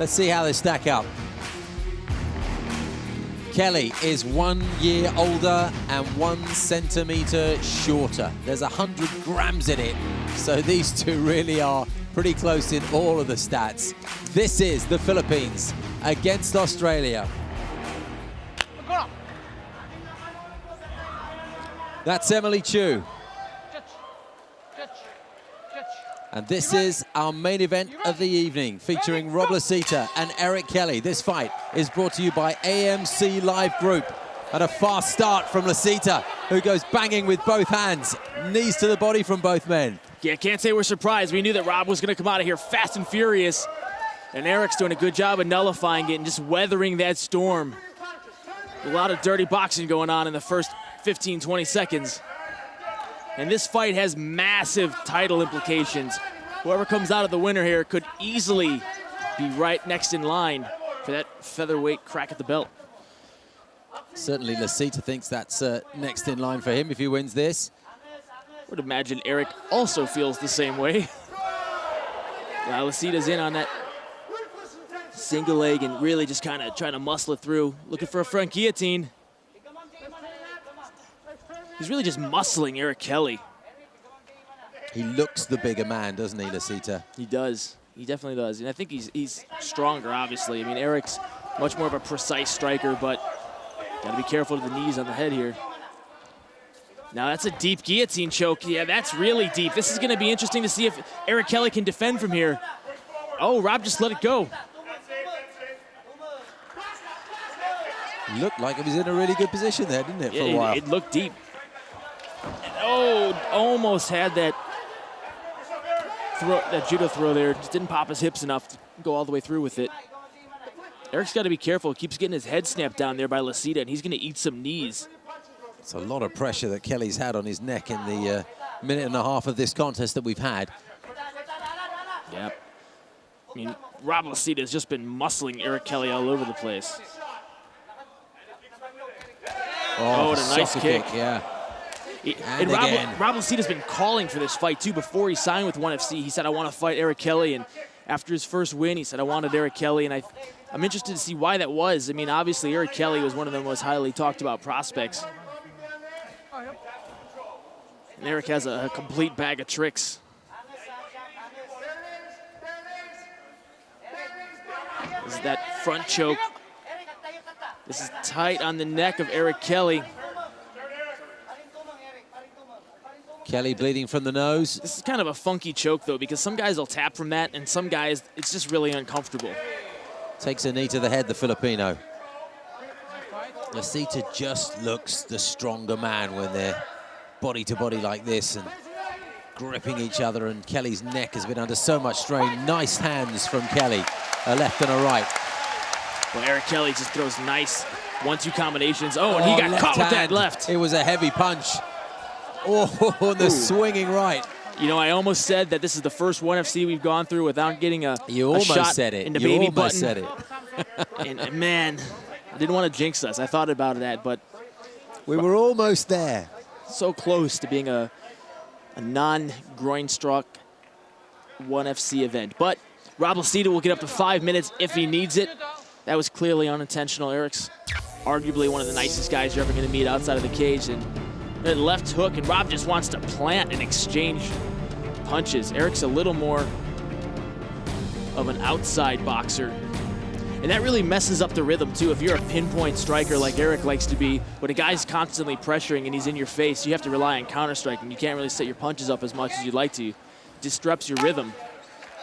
Let's see how they stack up. Kelly is 1 year older and 1 centimeter shorter. There's 100 grams in it. So these two really are pretty close in all of the stats. This is the Philippines against Australia. That's Emily Chu. And this is our main event of the evening, featuring Rob Lisita and Eric Kelly. This fight is brought to you by AMC Live Group. And a fast start from Lisita, who goes banging with both hands. Knees to the body from both men. Yeah, can't say we're surprised. We knew that Rob was going to come out of here fast and furious. And Eric's doing a good job of nullifying it and just weathering that storm. A lot of dirty boxing going on in the first 15, 20 seconds. And this fight has massive title implications. Whoever comes out of the winner here could easily be right next in line for that featherweight crack at the belt. Certainly Lisita thinks that's next in line for him if he wins this. Would imagine Eric also feels the same way. Now Lisita's in on that single leg and really just kind of trying to muscle it through, looking for a front guillotine. He's really just muscling Eric Kelly. He looks the bigger man, doesn't he, Lisita? He does. He definitely does. And I think he's stronger, obviously. I mean, Eric's much more of a precise striker, but got to be careful of the knees on the head here. Now, that's a deep guillotine choke. Yeah, that's really deep. This is going to be interesting to see if Eric Kelly can defend from here. Oh, Rob just let it go. Looked like it was in a really good position there, didn't it, for a while? It looked deep. Oh, almost had that judo throw there. Just didn't pop his hips enough to go all the way through with it. Eric's got to be careful. He keeps getting his head snapped down there by Lisita, and he's going to eat some knees. It's a lot of pressure that Kelly's had on his neck in the minute and a half of this contest that we've had. Yep. I mean, Rob Lisita has just been muscling Eric Kelly all over the place. Oh, what a nice kick. Yeah. And Rob Lisita's been calling for this fight, too. Before he signed with ONE FC, he said, I want to fight Eric Kelly. And after his first win, he said, I wanted Eric Kelly. And I'm interested to see why that was. I mean, obviously, Eric Kelly was one of the most highly talked about prospects. And Eric has a complete bag of tricks. This is that front choke. This is tight on the neck of Eric Kelly. Kelly bleeding from the nose. This is kind of a funky choke, though, because some guys will tap from that, and some guys, it's just really uncomfortable. Takes a knee to the head, the Filipino. Lisita just looks the stronger man when they're body to body like this and gripping each other, and Kelly's neck has been under so much strain. Nice hands from Kelly, a left and a right. Well, Eric Kelly just throws nice 1-2 combinations. Oh, and he got caught with that left. It was a heavy punch. Oh, the swinging right. You know, I almost said that this is the first ONE FC we've gone through without getting a shot said it. in the baby button. Said it. And man, I didn't want to jinx us. I thought about that, but we were almost there. So close to being a non-groin struck ONE FC event. But Rob Lisita will get up to 5 minutes if he needs it. That was clearly unintentional. Eric's arguably one of the nicest guys you're ever going to meet outside of the cage. And that left hook, and Rob just wants to plant and exchange punches. Eric's a little more of an outside boxer. And that really messes up the rhythm, too. If you're a pinpoint striker like Eric likes to be, when a guy's constantly pressuring and he's in your face, you have to rely on counter-striking. You can't really set your punches up as much as you'd like to. It disrupts your rhythm.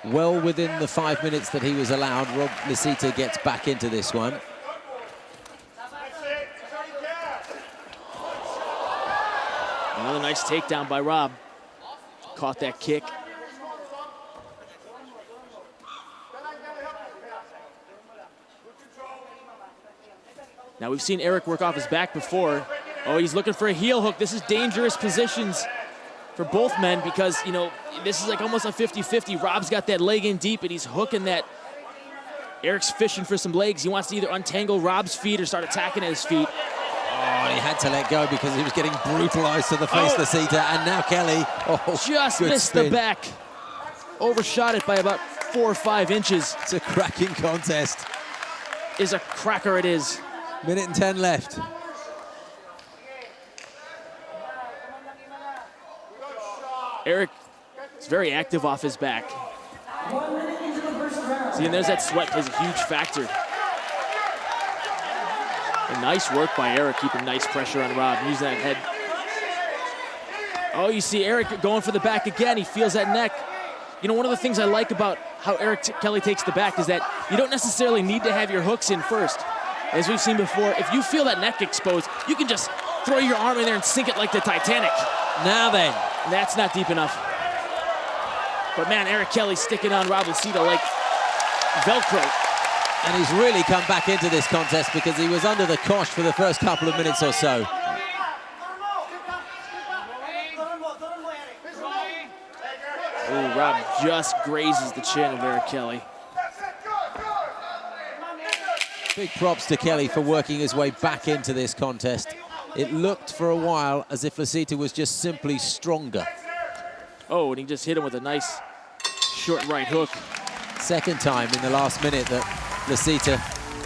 Well within the 5 minutes that he was allowed, Rob Lisita gets back into this one. Another nice takedown by Rob. Caught that kick. Now we've seen Eric work off his back before. Oh, he's looking for a heel hook. This is dangerous positions for both men because, you know, this is like almost a 50-50. Rob's got that leg in deep and he's hooking that. Eric's fishing for some legs. He wants to either untangle Rob's feet or start attacking at his feet. Oh, he had to let go because he was getting brutalized to the face, Lisita, and now Kelly. Just missed the back. Overshot it by about 4 or 5 inches. It's a cracking contest. Is a cracker, it is. Minute and 10 left. Eric is very active off his back. See, and there's that sweat plays a huge factor. And nice work by Eric, keeping nice pressure on Rob, using that head. Oh, you see Eric going for the back again. He feels that neck. You know, one of the things I like about how Eric Kelly takes the back is that you don't necessarily need to have your hooks in first. As we've seen before, if you feel that neck exposed, you can just throw your arm in there and sink it like the Titanic. Now then. That's not deep enough. But man, Eric Kelly sticking on Rob Lisita like Velcro. And he's really come back into this contest because he was under the cosh for the first couple of minutes or so. Oh, Rob just grazes the chin of Eric Kelly. Big props to Kelly for working his way back into this contest. It looked for a while as if Lisita was just simply stronger. Oh, and he just hit him with a nice short right hook. Second time in the last minute that Lisita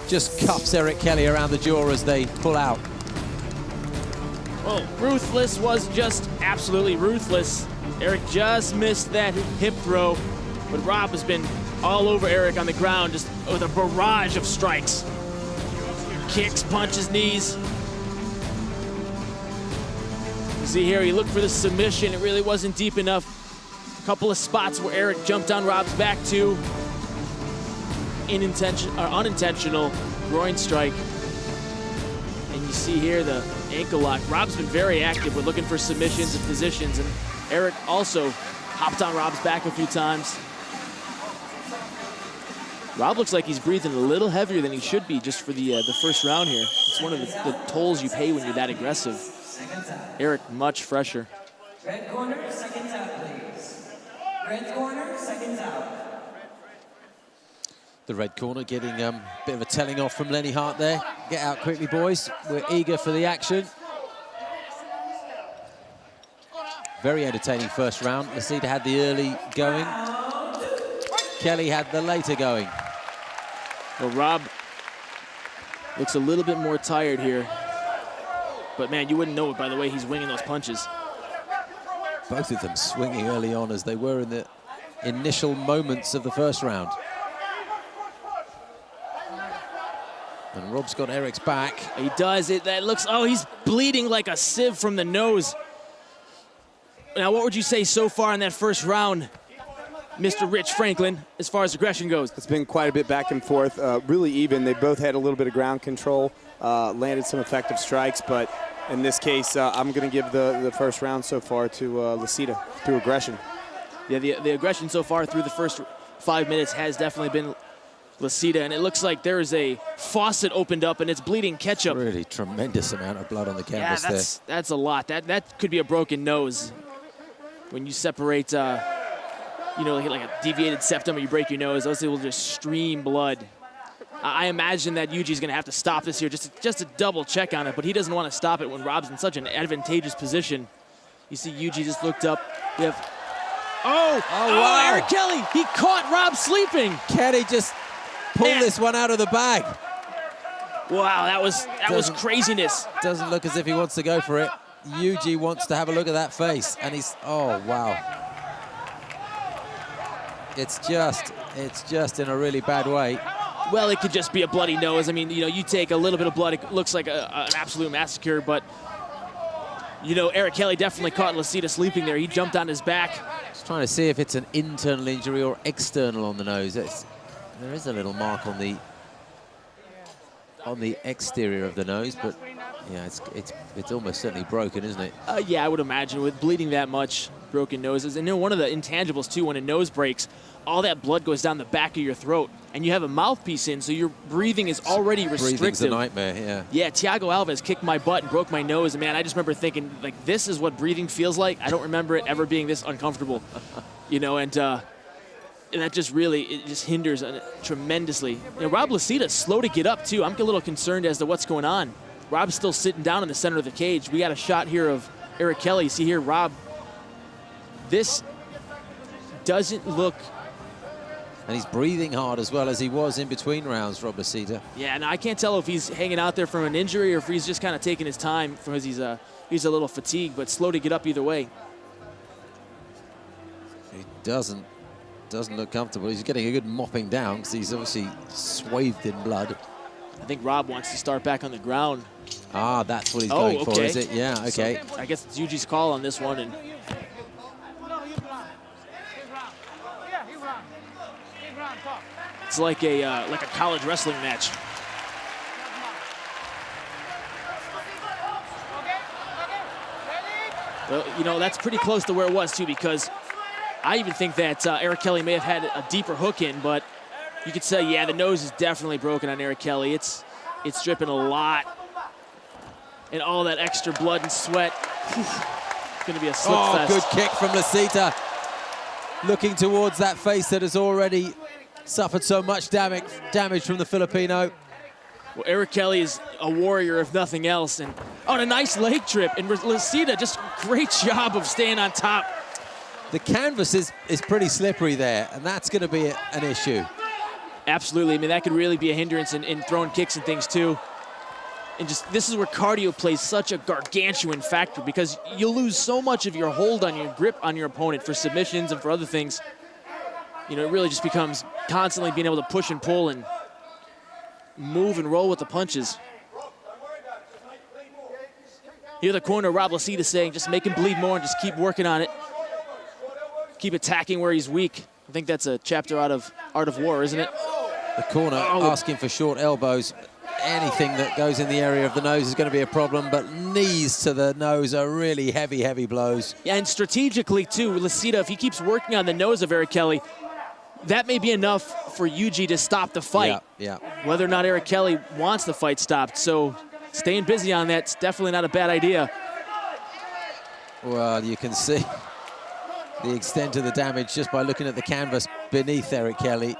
just cuffs Eric Kelly around the jaw as they pull out. Oh, ruthless was just absolutely ruthless. Eric just missed that hip throw, but Rob has been all over Eric on the ground just with a barrage of strikes. Kicks, punches, knees. You see here, he looked for the submission. It really wasn't deep enough. A couple of spots where Eric jumped on Rob's back too. Unintentional groin strike. And you see here the ankle lock. Rob's been very active. We're looking for submissions and positions, and Eric also hopped on Rob's back a few times. Rob looks like he's breathing a little heavier than he should be just for the first round here. It's one of the tolls you pay when you're that aggressive. Eric, much fresher. Red corner, seconds out, please. Red corner, seconds out. The red corner getting a bit of a telling off from Lenny Hart there. Get out quickly, boys. We're eager for the action. Very entertaining first round. Lisita had the early going. Kelly had the later going. Well, Rob looks a little bit more tired here. But man, you wouldn't know it by the way he's winging those punches. Both of them swinging early on as they were in the initial moments of the first round. And Rob's got Eric's back. He does it. That looks, oh, he's bleeding like a sieve from the nose. Now, what would you say so far in that first round, Mr. Rich Franklin, as far as aggression goes? It's been quite a bit back and forth, really even. They both had a little bit of ground control, landed some effective strikes, but in this case, I'm going to give the first round so far to Lisita through aggression. Yeah, the aggression so far through the first 5 minutes has definitely been Lisita, and it looks like there is a faucet opened up and it's bleeding ketchup. Really tremendous amount of blood on the canvas there. That's a lot. That could be a broken nose. When you separate, you know, like a deviated septum or you break your nose, those will just stream blood. I imagine that Yuji's going to have to stop this here just to double check on it, but he doesn't want to stop it when Rob's in such an advantageous position. You see Yuji just looked up. We have, wow. Eric Kelly, he caught Rob sleeping. Kelly just pulled this one out of the bag. Wow, that was craziness. Doesn't look as if he wants to go for it. Yuji wants to have a look at that face, and he's, oh, wow. It's just in a really bad way. Well, it could just be a bloody nose. I mean, you know, you take a little bit of blood, it looks like an absolute massacre, but, you know, Eric Kelly definitely caught Lisita sleeping there. He jumped on his back. Just trying to see if it's an internal injury or external on the nose. There is a little mark on the exterior of the nose, but yeah, it's almost certainly broken, isn't it? Yeah, I would imagine with bleeding that much, broken noses. And you know, one of the intangibles too, when a nose breaks, all that blood goes down the back of your throat, and you have a mouthpiece in, so your breathing is already restrictive. Breathing's a nightmare, yeah. Yeah, Thiago Alves kicked my butt and broke my nose, and man, I just remember thinking, like, this is what breathing feels like. I don't remember it ever being this uncomfortable, you know, and that just really, it just hinders tremendously. You know, Rob Lisita's slow to get up too. I'm a little concerned as to what's going on. Rob's still sitting down in the center of the cage. We got a shot here of Eric Kelly. You see here, Rob, this doesn't look And he's breathing hard as well as he was in between rounds, Rob Lisita. Yeah, and I can't tell if he's hanging out there from an injury or if he's just kind of taking his time because he's a little fatigued, but slow to get up either way. He doesn't look comfortable. He's getting a good mopping down because he's obviously swathed in blood. I think Rob wants to start back on the ground. Ah, that's what he's going for, is it? Yeah, okay. So I guess it's Yuji's call on this one. And it's like a college wrestling match. Well, you know, that's pretty close to where it was, too, because I even think that Eric Kelly may have had a deeper hook in, but you could say, yeah, the nose is definitely broken on Eric Kelly. It's dripping a lot. And all that extra blood and sweat. It's going to be a slip fest. Good kick from Lisita. Looking towards that face that has already suffered so much damage from the Filipino. Well, Eric Kelly is a warrior, if nothing else. And a nice leg trip. And Lisita, just great job of staying on top. The canvas is pretty slippery there, and that's going to be an issue. Absolutely. I mean, that could really be a hindrance in throwing kicks and things, too. And just this is where cardio plays such a gargantuan factor because you lose so much of your hold on your grip on your opponent for submissions and for other things. You know, it really just becomes constantly being able to push and pull and move and roll with the punches. Here the corner, Rob Lisita saying, just make him bleed more and just keep working on it. Keep attacking where he's weak. I think that's a chapter out of Art of War, isn't it? The corner asking for short elbows. Anything that goes in the area of the nose is going to be a problem, but knees to the nose are really heavy, heavy blows. Yeah, and strategically, too, Lisita, if he keeps working on the nose of Eric Kelly, that may be enough for Yuji to stop the fight. Yeah. Whether or not Eric Kelly wants the fight stopped. So staying busy on that's definitely not a bad idea. Well, you can see the extent of the damage just by looking at the canvas beneath Eric Kelly.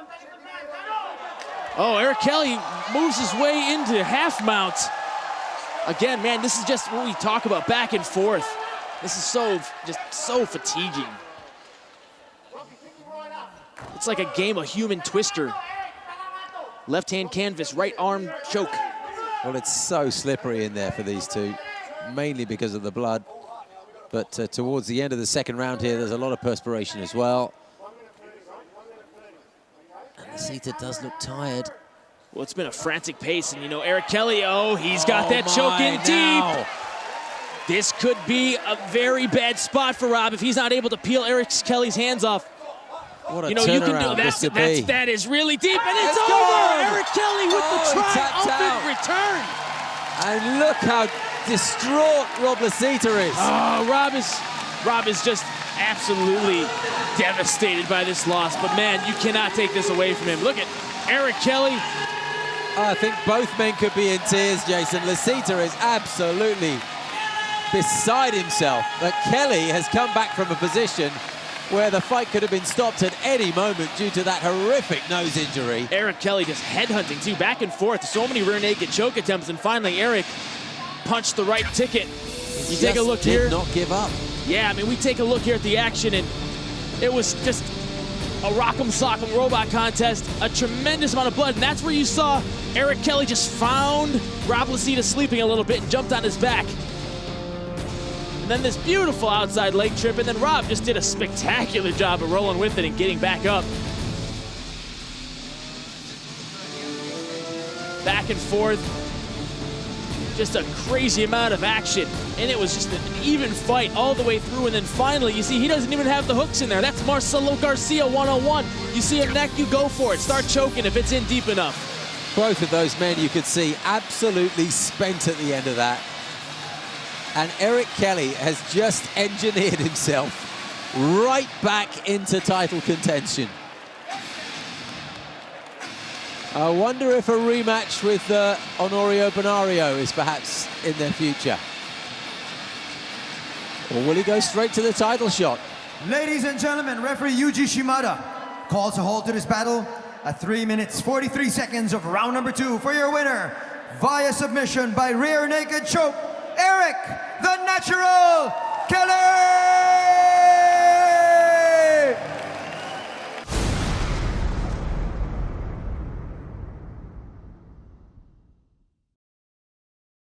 Oh, Eric Kelly moves his way into half mount. Again, man, this is just what we talk about, back and forth. This is so fatiguing. It's like a game of human twister. Left hand canvas, right arm choke. Well, it's so slippery in there for these two, mainly because of the blood. But towards the end of the second round here, there's a lot of perspiration as well. Lisita does look tired. Well, it's been a frantic pace, and you know, Eric Kelly, he's got that choke in deep. This could be a very bad spot for Rob if he's not able to peel Eric Kelly's hands off. What a you can do that is really deep, and it's over. Eric Kelly with the triumphant return. And look how distraught Rob Lisita is. Oh, Rob is just absolutely devastated by this loss, but man, you cannot take this away from him. Look at Eric Kelly. I think both men could be in tears, Jason. Lisita is absolutely beside himself that Kelly has come back from a position where the fight could have been stopped at any moment due to that horrific nose injury. Eric Kelly just headhunting, too, back and forth. So many rear naked choke attempts, and finally Eric punched the right ticket. You take a look here. Did not give up. Yeah, I mean, we take a look here at the action, and it was just a rock'em sock'em robot contest, a tremendous amount of blood, and that's where you saw Eric Kelly just found Rob Lisita sleeping a little bit and jumped on his back. And then this beautiful outside leg trip, and then Rob just did a spectacular job of rolling with it and getting back up. Back and forth. Just a crazy amount of action, and it was just an even fight all the way through, and then finally, you see, he doesn't even have the hooks in there. That's Marcelo Garcia 101. You see a neck, you go for it. Start choking if it's in deep enough. Both of those men, you could see, absolutely spent at the end of that. And Eric Kelly has just engineered himself right back into title contention. I wonder if a rematch with Honorio Bonario is perhaps in their future. Or will he go straight to the title shot? Ladies and gentlemen, referee Yuji Shimada calls a halt to this battle at 3 minutes 43 seconds of round number 2 for your winner via submission by rear naked choke, Eric the Natural Kelly!